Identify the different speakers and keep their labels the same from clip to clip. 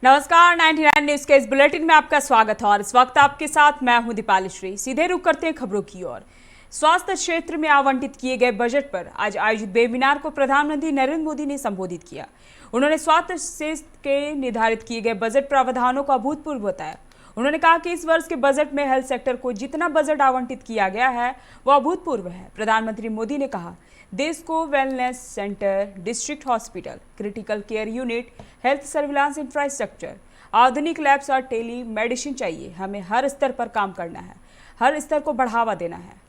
Speaker 1: नमस्कार, 99 न्यूज के इस बुलेटिन में आपका स्वागत है और इस वक्त आपके साथ मैं हूं दीपाली श्री। सीधे रुक करते हैं खबरों की ओर। स्वास्थ्य क्षेत्र में आवंटित किए गए बजट पर आज आयोजित वेबिनार को प्रधानमंत्री नरेंद्र मोदी ने संबोधित किया। उन्होंने स्वास्थ्य क्षेत्र के निर्धारित किए गए बजट प्रावधानों को अभूतपूर्व बताया। उन्होंने कहा कि इस वर्ष के बजट में हेल्थ सेक्टर को जितना बजट आवंटित किया गया है वह अभूतपूर्व है। प्रधानमंत्री मोदी ने कहा, देश को wellness centre, district hospital, critical care unit, health surveillance infrastructure, आधुनिक लैब्स और टेली मेडिसिन चाहिए। हमें हर स्तर पर काम करना है, हर स्तर को बढ़ावा देना है।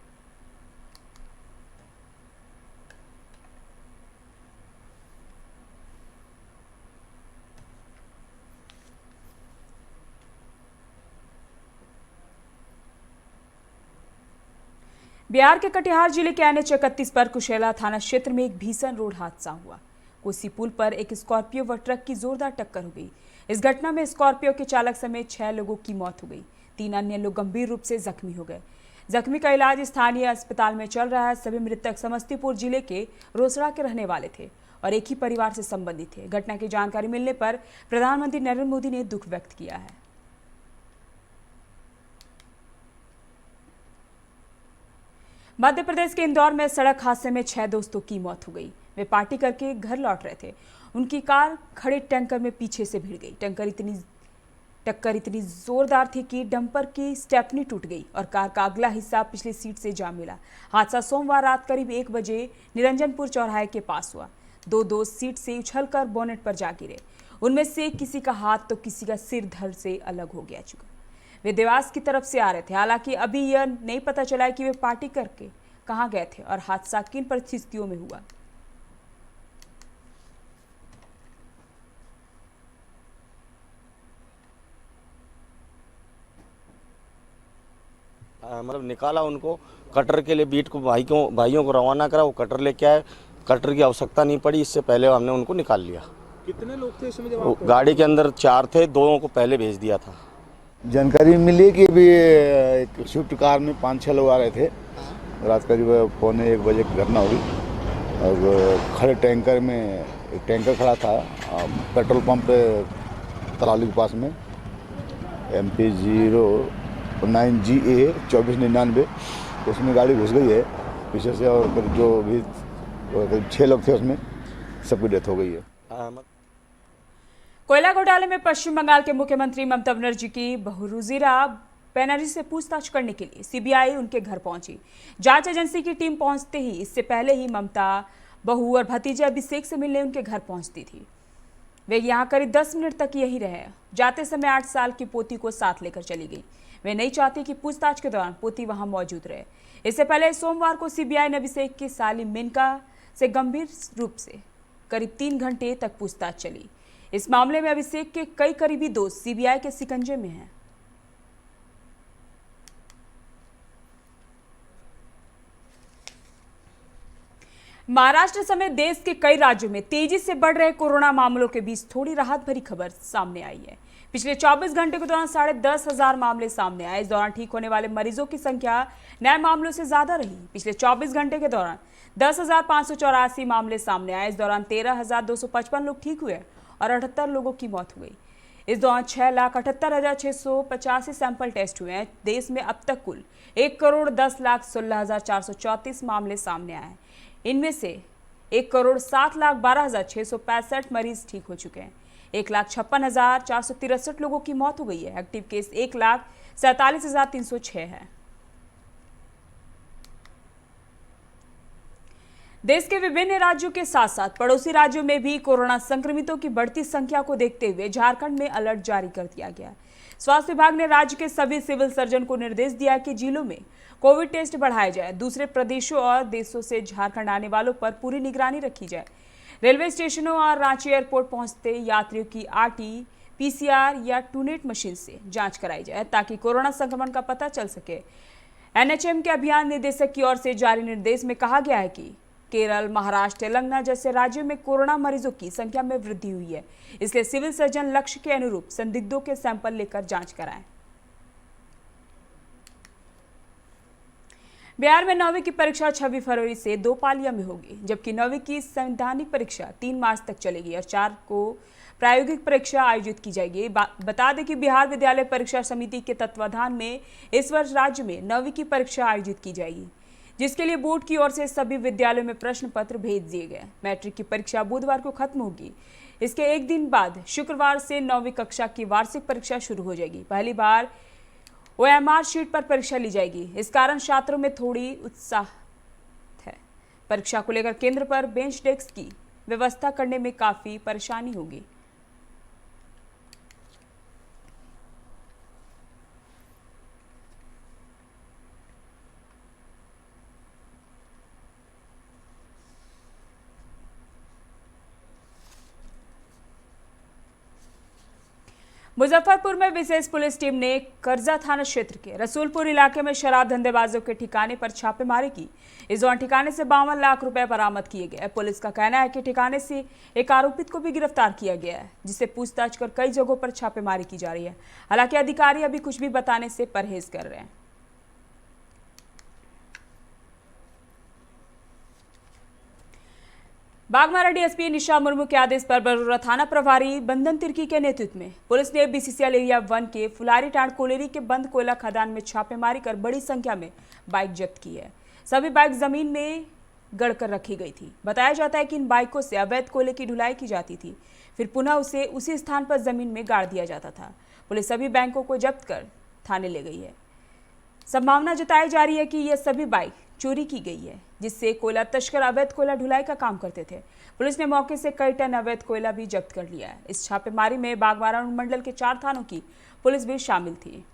Speaker 1: बिहार के कटिहार जिले के NH 31 पर कुशेला थाना क्षेत्र में एक भीषण रोड हादसा हुआ। कोसी पुल पर एक स्कॉर्पियो व ट्रक की जोरदार टक्कर हो गई। इस घटना में स्कॉर्पियो के चालक समेत 6 लोगों की मौत हो गई। 3 अन्य लोग गंभीर रूप से जख्मी हो गए। जख्मी का इलाज स्थानीय अस्पताल में चल रहा है। सभी मृतक समस्तीपुर जिले के रोसड़ा के रहने वाले थे और एक ही परिवार से संबंधित थे। घटना की जानकारी मिलने पर प्रधानमंत्री नरेंद्र मोदी ने दुख व्यक्त किया है। मध्य प्रदेश के इंदौर में सड़क हादसे में 6 दोस्तों की मौत हो गई। वे पार्टी करके घर लौट रहे थे। उनकी कार खड़े टैंकर में पीछे से भिड़ गई। टक्कर इतनी जोरदार थी कि डंपर की स्टेपनी टूट गई और कार का अगला हिस्सा पिछली सीट से जा मिला। हादसा सोमवार रात करीब 1 बजे निरंजनपुर चौराहे के पास हुआ। 2 दोस्त सीट से उछलकर बोनेट पर जा गिरे। उनमें से किसी का हाथ तो किसी का सिर धड़ से अलग हो गया। वे देवास की तरफ से आ रहे थे। हालांकि अभी यह नहीं पता चला है कि वे पार्टी करके कहां गए थे और हादसा किन परिस्थितियों में हुआ।
Speaker 2: मतलब निकाला उनको कटर के लिए, बीट को भाइयों को रवाना करा। वो कटर लेके आए। कटर की आवश्यकता नहीं पड़ी, इससे पहले हमने उनको निकाल लिया।
Speaker 3: कितने लोग थे इसमें जब
Speaker 2: गाड़ी के अंदर 4 थे, 2 को पहले भेज दिया था।
Speaker 4: जानकारी मिली कि भी एक स्विफ्ट कार में 5-6 लोग आ रहे थे। रात करीब 1:45 बजे की घटना हुई और खड़े टैंकर में एक टैंकर खड़ा था पेट्रोल पंप पे तराली के पास में, MP 09GA 2499, उसमें गाड़ी घुस गई है पीछे से और जो भी करीब 6 लोग थे उसमें सबकी डेथ हो गई है।
Speaker 1: कोयला घोटाले में पश्चिम बंगाल के मुख्यमंत्री ममता बनर्जी की बहू रुजिरा बनर्जी से पूछताछ करने के लिए CBI उनके घर पहुंची। जांच एजेंसी की टीम पहुंचते ही इससे पहले ही ममता बहू और भतीजे अभिषेक से मिलने उनके घर पहुंचती थी। वे यहां करीब 10 मिनट तक यही रहे। जाते समय 8 साल की पोती को साथ लेकर चली गई। वे नहीं चाहती कि पूछताछ के दौरान पोती वहां मौजूद रहे। इससे पहले सोमवार को CBI ने अभिषेक की साली मेनका से गंभीर रूप से करीब 3 घंटे तक पूछताछ चली। इस मामले में अभिषेक के कई करीबी दोस्त CBI के शिकंजे में हैं। महाराष्ट्र समेत देश के कई राज्यों में तेजी से बढ़ रहे कोरोना मामलों के बीच थोड़ी राहत भरी खबर सामने आई है। पिछले 24 घंटे के दौरान 10,500 मामले सामने आए। इस दौरान ठीक होने वाले मरीजों की संख्या नए मामलों से ज्यादा रही। पिछले 24 घंटे के दौरान 10,584 मामले सामने आए। इस दौरान 13,255 लोग ठीक हुए और 78 लोगों की मौत हो गई। इस दौरान 6,78,685 सैंपल टेस्ट हुए हैं। देश में अब तक कुल 1,10,16,434 मामले सामने आए हैं। इनमें से 1,07,12,665 मरीज ठीक हो चुके हैं। 1,56,463 लोगों की मौत हो गई है। एक्टिव केस 1,47,306 है। देश के विभिन्न राज्यों के साथ साथ पड़ोसी राज्यों में भी कोरोना संक्रमितों की बढ़ती संख्या को देखते हुए झारखंड में अलर्ट जारी कर दिया गया। स्वास्थ्य विभाग ने राज्य के सभी सिविल सर्जन को निर्देश दिया कि जिलों में कोविड टेस्ट बढ़ाए जाए। दूसरे प्रदेशों और देशों से झारखंड आने वालों पर पूरी निगरानी रखी जाए। रेलवे स्टेशनों और रांची एयरपोर्ट पहुंचते यात्रियों की RT-PCR या टूनेट मशीन से जांच कराई जाए ताकि कोरोना संक्रमण का पता चल सके। NHM के अभियान निदेशक की ओर से जारी निर्देश में कहा गया है कि केरल, महाराष्ट्र, तेलंगाना जैसे राज्यों में कोरोना मरीजों की संख्या में वृद्धि हुई है। इसलिए सिविल सर्जन लक्ष्य के अनुरूप संदिग्धों के सैंपल लेकर जांच कराएं। बिहार में 9वीं की परीक्षा 26 फरवरी से 2 पालियों में होगी, जबकि 9वीं की संवैधानिक परीक्षा 3 मार्च तक चलेगी और 4 को प्रायोगिक परीक्षा आयोजित की जाएगी। बता दें कि बिहार विद्यालय परीक्षा समिति के तत्वाधान में इस वर्ष राज्य में 9वीं की परीक्षा आयोजित की जाएगी, जिसके लिए बोर्ड की ओर से सभी विद्यालयों में प्रश्न पत्र भेज दिए गए। मैट्रिक की परीक्षा बुधवार को खत्म होगी। इसके एक दिन बाद शुक्रवार से 9वीं कक्षा की वार्षिक परीक्षा शुरू हो जाएगी। पहली बार OMR शीट पर परीक्षा ली जाएगी। इस कारण छात्रों में थोड़ी उत्साह है। परीक्षा को लेकर केंद्र पर बेंच डेस्क की व्यवस्था करने में काफी परेशानी होगी। मुजफ्फरपुर में विशेष पुलिस टीम ने करजा थाना क्षेत्र के रसूलपुर इलाके में शराब धंधेबाजों के ठिकाने पर छापेमारी की। इस दौरान ठिकाने से 52 लाख रुपए बरामद किए गए। पुलिस का कहना है कि ठिकाने से एक आरोपित को भी गिरफ्तार किया गया है, जिससे पूछताछ कर कई जगहों पर छापेमारी की जा रही है। हालांकि अधिकारी अभी कुछ भी बताने से परहेज कर रहे हैं। बागमारा डीएसपी निशा मुर्मू के आदेश पर बरोरा थाना प्रभारी बंधन तिर्की के नेतृत्व में पुलिस ने BCCL एरिया 1 के फुलारी टांड कोलेरी के बंद कोयला खदान में छापेमारी कर बड़ी संख्या में बाइक जब्त की है। सभी बाइक जमीन में गड़कर रखी गई थी। बताया जाता है कि इन बाइकों से अवैध कोयले की ढुलाई की जाती थी, फिर पुनः उसे उसी स्थान पर जमीन में गाड़ दिया जाता था। पुलिस सभी बैंकों को जब्त कर थाने ले गई है। संभावना जताई जा रही है कि यह सभी बाइक चोरी की गई है, जिससे कोयला तस्कर अवैध कोयला ढुलाई का काम करते थे। पुलिस ने मौके से कई टन अवैध कोयला भी जब्त कर लिया है। इस छापेमारी में बागबारा अनुमंडल के 4 थानों की पुलिस भी शामिल थी।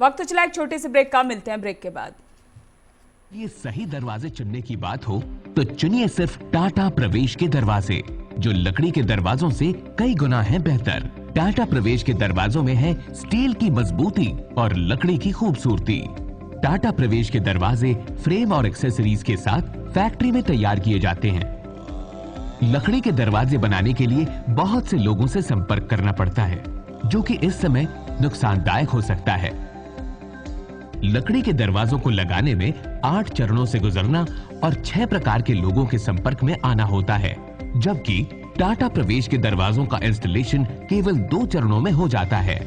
Speaker 1: वक्त चला एक छोटे से ब्रेक का, मिलते हैं ब्रेक के बाद।
Speaker 5: ये सही दरवाजे चुनने की बात हो तो चुनिए सिर्फ टाटा प्रवेश के दरवाजे, जो लकड़ी के दरवाजों से कई गुना है बेहतर। टाटा प्रवेश के दरवाजों में है स्टील की मजबूती और लकड़ी की खूबसूरती। टाटा प्रवेश के दरवाजे फ्रेम और एक्सेसरीज के साथ फैक्ट्री में तैयार किए जाते हैं। लकड़ी के दरवाजे बनाने के लिए बहुत से लोगों से संपर्क करना पड़ता है, जो कि इस समय नुकसानदायक हो सकता है। लकड़ी के दरवाजों को लगाने में 8 चरणों से गुजरना और 6 प्रकार के लोगों के संपर्क में आना होता है, जबकि टाटा प्रवेश के दरवाजों का इंस्टॉलेशन केवल 2 चरणों में हो जाता है।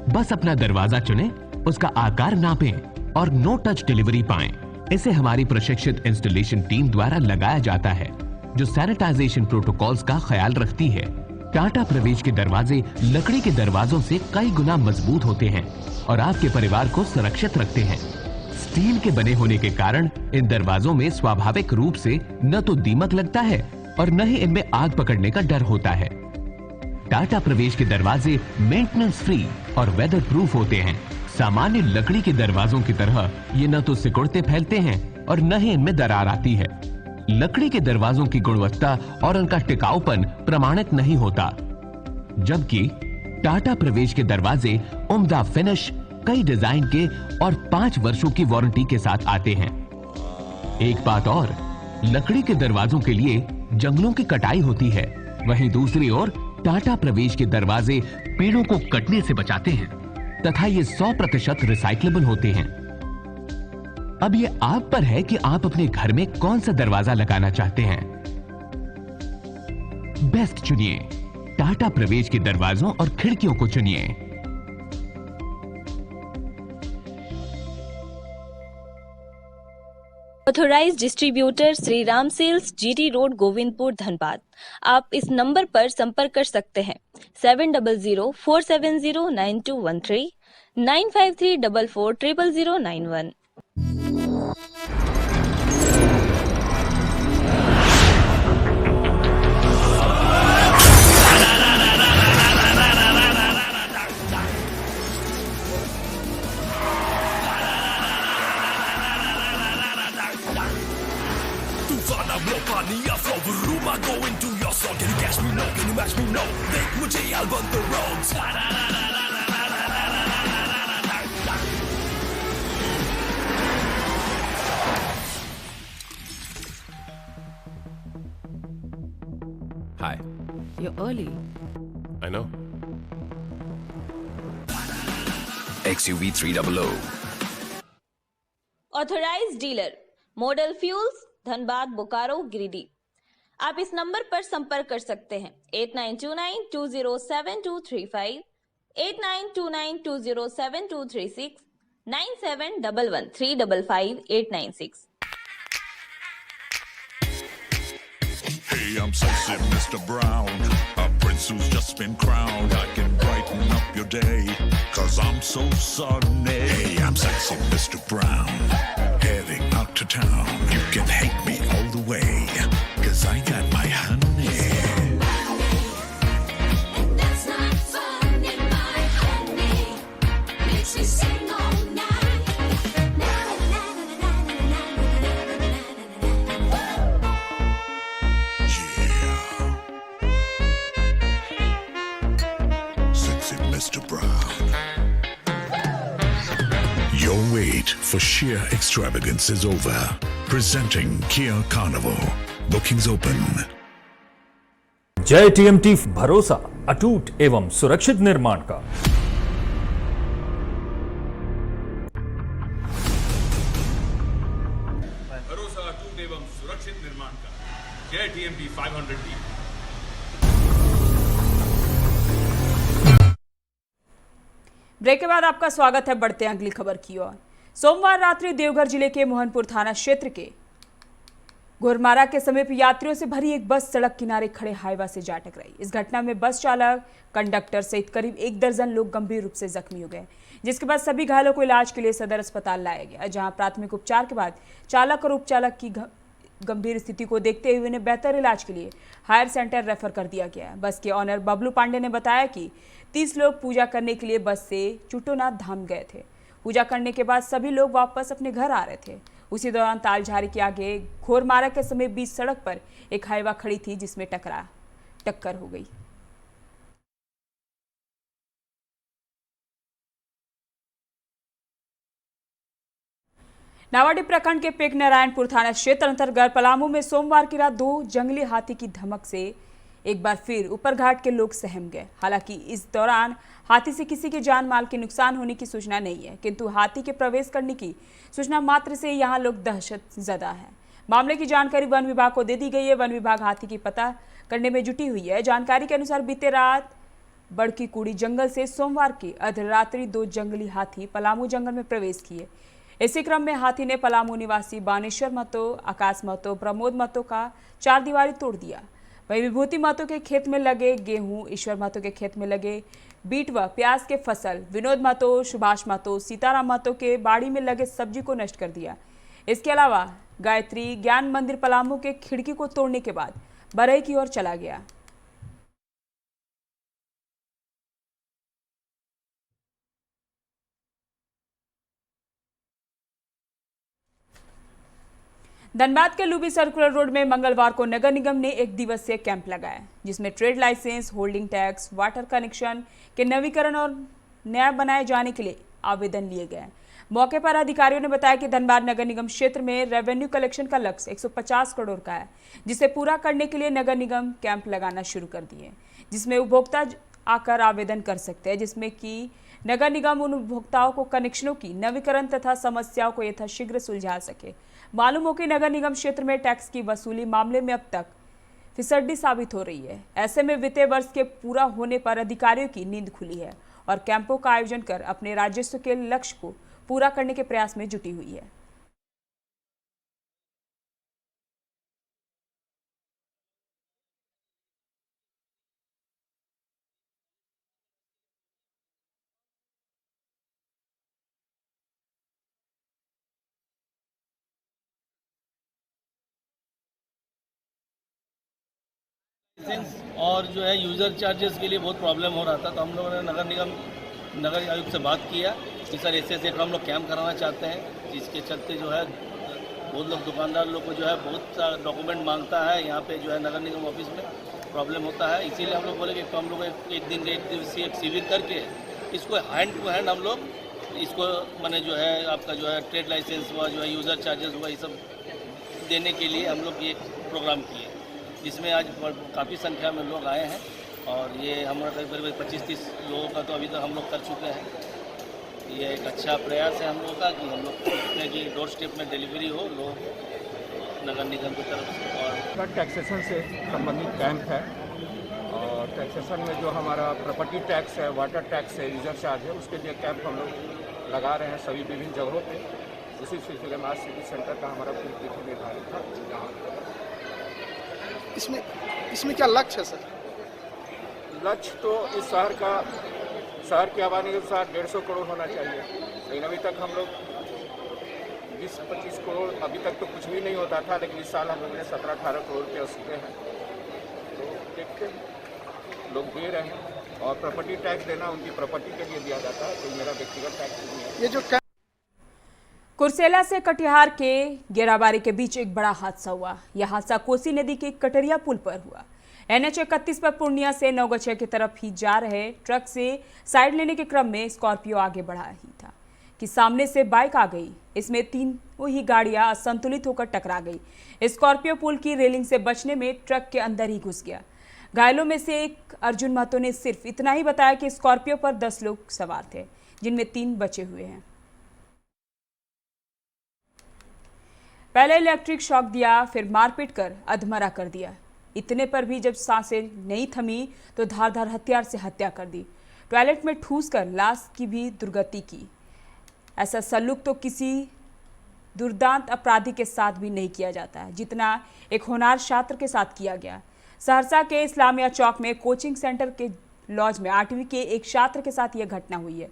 Speaker 5: बस अपना दरवाजा चुनें, उसका आकार नापें और नो टच डिलीवरी पाएं। इसे हमारी प्रशिक्षित इंस्टॉलेशन टीम द्वारा लगाया जाता है, जो सैनिटाइजेशन प्रोटोकॉल्स का ख्याल रखती है। टाटा प्रवेश के दरवाजे लकड़ी के दरवाजों से कई गुना मजबूत होते हैं और आपके परिवार को सुरक्षित रखते हैं। स्टील के बने होने के कारण इन दरवाजों में स्वाभाविक रूप से न तो दीमक लगता है और न ही इनमें आग पकड़ने का डर होता है। टाटा प्रवेश के दरवाजे मेंटेनेंस फ्री और वेदर प्रूफ होते हैं। सामान्य लकड़ी के दरवाजों की तरह ये न तो सिकुड़ते फैलते हैं और न ही इनमें दरार आती है। लकड़ी के दरवाजों की गुणवत्ता और उनका टिकाऊपन प्रमाणित नहीं होता, जबकि टाटा प्रवेश के दरवाजे उम्दा फिनिश, कई डिजाइन के और 5 वर्षों की वारंटी के साथ आते हैं। एक बात और, लकड़ी के दरवाजों के लिए जंगलों की कटाई होती है, वहीं दूसरी ओर टाटा प्रवेश के दरवाजे पेड़ों को कटने से बचाते हैं तथा ये 100% रिसाइक्लेबल होते हैं। अब ये आप पर है कि आप अपने घर में कौन सा दरवाजा लगाना चाहते हैं। बेस्ट चुनिए, टाटा प्रवेश के दरवाजों और खिड़कियों को चुनिए।
Speaker 6: Authorized distributor Shri Ram sales, GT road, Govindpur, Dhanbad. आप इस नंबर पर संपर्क कर सकते हैं 7004709213 9534400091।
Speaker 7: here early.
Speaker 8: I know.
Speaker 9: XUV 300.
Speaker 6: Authorised dealer model fuels Dhanbad Bokaro Giridih. आप इस नंबर पर संपर्क कर सकते हैं 8929207235, 8929207236, 9711355896।
Speaker 10: Hey, I'm sexy Mr. Brown, a prince who's just been crowned. I can brighten up your day, 'cause I'm so sunny. Hey, I'm sexy Mr. Brown, heading out to town. You can hate me all the way, 'cause I got my honey.
Speaker 11: And that's not funny, my honey makes me sing all night. Na na na na na na na na na.
Speaker 10: Sexy Mr. Brown. Your wait for sheer extravagance is over. Presenting Kia Carnival. Bookings open.
Speaker 12: जय TMT, भरोसा अटूट एवं सुरक्षित निर्माण का।
Speaker 8: भरोसा अटूट एवं सुरक्षित निर्माण का जय टीएमटी 500D।
Speaker 1: ब्रेक के बाद आपका स्वागत है। बढ़ते हैं अगली खबर की ओर। सोमवार रात्रि देवघर जिले के मोहनपुर थाना क्षेत्र के गोरमारा के समीप यात्रियों से भरी एक बस सड़क किनारे खड़े हाईवा से जा टकराई। इस घटना में बस चालक, कंडक्टर सहित करीब 1 दर्जन लोग गंभीर रूप से जख्मी हो गए, जिसके बाद सभी घायलों को इलाज के लिए सदर अस्पताल लाया गया, जहां प्राथमिक उपचार के बाद चालक और उपचालक की गंभीर स्थिति को देखते हुए उन्हें बेहतर इलाज के लिए हायर सेंटर रेफर कर दिया गया। बस के ऑनर बबलू पांडे ने बताया कि 30 लोग पूजा करने के लिए बस से चुटोनाथ धाम गए थे। पूजा करने के बाद सभी लोग वापस अपने घर आ रहे थे। उसी दौरान तालझारी के आगे घोरमारा के समीप बीच सड़क पर एक हाईवा खड़ी थी, जिसमें टक्कर हो गई। नावाडी प्रखंड के पेक नारायणपुर थाना क्षेत्र अंतर्गत पलामू में सोमवार की रात 2 जंगली हाथी की धमक से एक बार फिर ऊपरघाट के लोग सहम गए। हालांकि इस दौरान हाथी से किसी के जान माल के नुकसान होने की सूचना नहीं है, किंतु हाथी के प्रवेश करने की सूचना मात्र से यहां लोग दहशत ज़दा हैं। मामले की जानकारी वन विभाग को दे दी गई है। वन विभाग हाथी की पता करने में जुटी हुई है। जानकारी के अनुसार बीते रात बड़की कुड़ी जंगल से सोमवार की अर्धरात्रि 2 जंगली हाथी पलामू जंगल में प्रवेश किए। इसी क्रम में हाथी ने पलामू निवासी बानेश्वर महतो, आकाश महतो, प्रमोद महतो का 4 दीवारी तोड़ दिया। वहीं विभूति महतो के खेत में लगे गेहूं, ईश्वर महतो के खेत में लगे बीट व प्याज के फसल, विनोद महतो, सुभाष महतो, सीताराम महतो के बाड़ी में लगे सब्जी को नष्ट कर दिया। इसके अलावा गायत्री ज्ञान मंदिर पलामू के खिड़की को तोड़ने के बाद बरई की ओर चला गया। धनबाद के लुबी सर्कुलर रोड में मंगलवार को नगर निगम ने 1 दिवसीय कैंप लगाया, जिसमें trade licence, holding tax, water connection के नवीकरण और नया बनाए जाने के लिए आवेदन लिए गए। मौके पर अधिकारियों ने बताया कि धनबाद नगर निगम क्षेत्र में रेवेन्यू कलेक्शन का लक्ष्य 150 करोड़ का है, जिसे पूरा करने के लिए नगर निगम कैंप लगाना शुरू कर दिए, जिसमें उपभोक्ता आकर आवेदन कर सकते हैं, जिसमें कि नगर निगम उन उपभोक्ताओं को कनेक्शनों की नवीकरण तथा समस्याओं को यथाशीघ्र सुलझा सके। मालूम हो कि नगर निगम क्षेत्र में टैक्स की वसूली मामले में अब तक फिसड्डी साबित हो रही है। ऐसे में वित्तीय वर्ष के पूरा होने पर अधिकारियों की नींद खुली है और कैंपों का आयोजन कर अपने राजस्व के लक्ष्य को पूरा करने के प्रयास में जुटी हुई है।
Speaker 13: और जो है यूज़र चार्जेस के लिए बहुत प्रॉब्लम हो रहा था, तो हम लोगों ने नगर आयुक्त से बात किया कि सर ऐसे हम लोग कैंप कराना चाहते हैं, जिसके चलते जो है बहुत लोग दुकानदार लोग को जो है बहुत सा डॉक्यूमेंट मांगता है, यहाँ पे जो है नगर निगम ऑफिस में प्रॉब्लम होता है। इसीलिए हम लोग बोले कि हम लोग एक दिवसीय शिविर करके इसको हैंड टू हैंड हम लोग इसको मैंने जो है आपका जो है ट्रेड लाइसेंस हुआ, जो है यूज़र चार्जेस हुआ, ये सब देने के लिए हम लोग ये प्रोग्राम किए, जिसमें आज काफ़ी संख्या में लोग आए हैं और ये हमारा करीब 25-30 लोगों का तो अभी तक हम लोग कर चुके हैं। ये एक अच्छा प्रयास है हम लोग का कि हम लोग देखते हैं कि डोर स्टेप में डिलीवरी हो लोग नगर निगम की तरफ से। और
Speaker 3: टैक्सेशन से संबंधित कैंप है और टैक्सेशन में जो हमारा प्रॉपर्टी टैक्स है, वाटर टैक्स है, यूजर चार्ज है, उसके लिए कैंप हम लोग लगा रहे हैं सभी विभिन्न जगहों पे। उसी सिलसिले में आज सिटी सेंटर का हमारा पूरी तिथि निर्धारित था।
Speaker 7: इसमें क्या लक्ष्य है सर?
Speaker 3: लक्ष्य तो इस शहर की आबादी के अनुसार 150 करोड़ होना चाहिए, लेकिन अभी तक हम लोग 20-25 करोड़, अभी तक तो कुछ भी नहीं होता था, लेकिन इस साल हम लोगों ने 17-18 करोड़ रुपये उसके हैं। तो देखते हैं, लोग दे रहे हैं और प्रॉपर्टी टैक्स देना उनकी प्रॉपर्टी के लिए दिया जाता है, तो मेरा व्यक्तिगत टैक्स नहीं है।
Speaker 7: ये जो
Speaker 1: कुर्सेला से कटिहार के गेराबारी के बीच एक बड़ा हादसा हुआ। यह हादसा कोसी नदी के कटरिया पुल पर हुआ। NH 31 पर पूर्णिया से नवगछिया की तरफ ही जा रहे ट्रक से साइड लेने के क्रम में स्कॉर्पियो आगे बढ़ा ही था कि सामने से बाइक आ गई। इसमें तीनों ही गाड़ियां असंतुलित होकर टकरा गई। स्कॉर्पियो पुल की रेलिंग से बचने में ट्रक के अंदर ही घुस गया। घायलों में से एक अर्जुन महतो ने सिर्फ इतना ही बताया कि स्कॉर्पियो पर 10 लोग सवार थे, जिनमें 3 बचे हुए हैं। पहले इलेक्ट्रिक शॉक दिया, फिर मारपीट कर अधमरा कर दिया। इतने पर भी जब सांसें नहीं थमी तो धारदार हथियार से हत्या कर दी। टॉयलेट में ठूस कर लाश की भी दुर्गति की। ऐसा सलूक तो किसी दुर्दांत अपराधी के साथ भी नहीं किया जाता है जितना एक होनहार छात्र के साथ किया गया। सहरसा के इस्लामिया चौक में कोचिंग सेंटर के लॉज में 8वीं के एक छात्र के साथ यह घटना हुई है।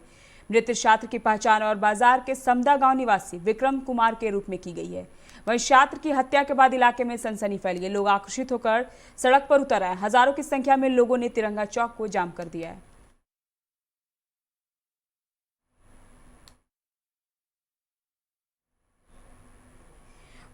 Speaker 1: मृत छात्र की पहचान और बाजार के समदा गांव निवासी विक्रम कुमार के रूप में की गई है। वहीं छात्र की हत्या के बाद इलाके में सनसनी फैल गई। लोग आक्रोशित होकर सड़क पर उतर आए। हजारों की संख्या में लोगों ने तिरंगा चौक को जाम कर दिया है।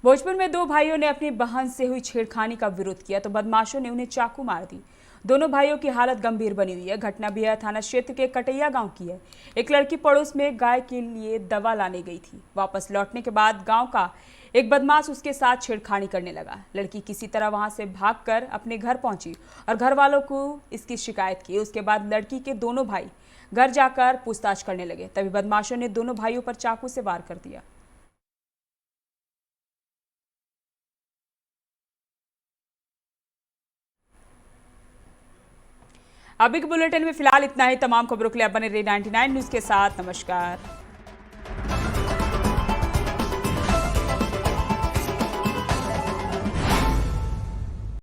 Speaker 1: भोजपुर में 2 भाइयों ने अपनी बहन से हुई छेड़खानी का विरोध किया तो बदमाशों ने उन्हें चाकू मार दी। दोनों भाइयों की हालत गंभीर बनी हुई है। घटना बिहार थाना क्षेत्र के कटैया गांव की है। एक लड़की पड़ोस में गाय के लिए दवा लाने गई थी। वापस लौटने के बाद गांव का एक बदमाश उसके साथ छेड़खानी करने लगा। लड़की किसी तरह वहां से भागकर अपने घर पहुंची और घर वालों को इसकी शिकायत की। उसके बाद लड़की के दोनों भाई घर जाकर पूछताछ करने लगे। तभी बदमाशों ने दोनों भाइयों पर चाकू से वार कर दिया। अभी के बुलेटिन में फिलहाल इतना ही। तमाम खबरों के लिए बने रहिए 99 न्यूज के साथ। नमस्कार।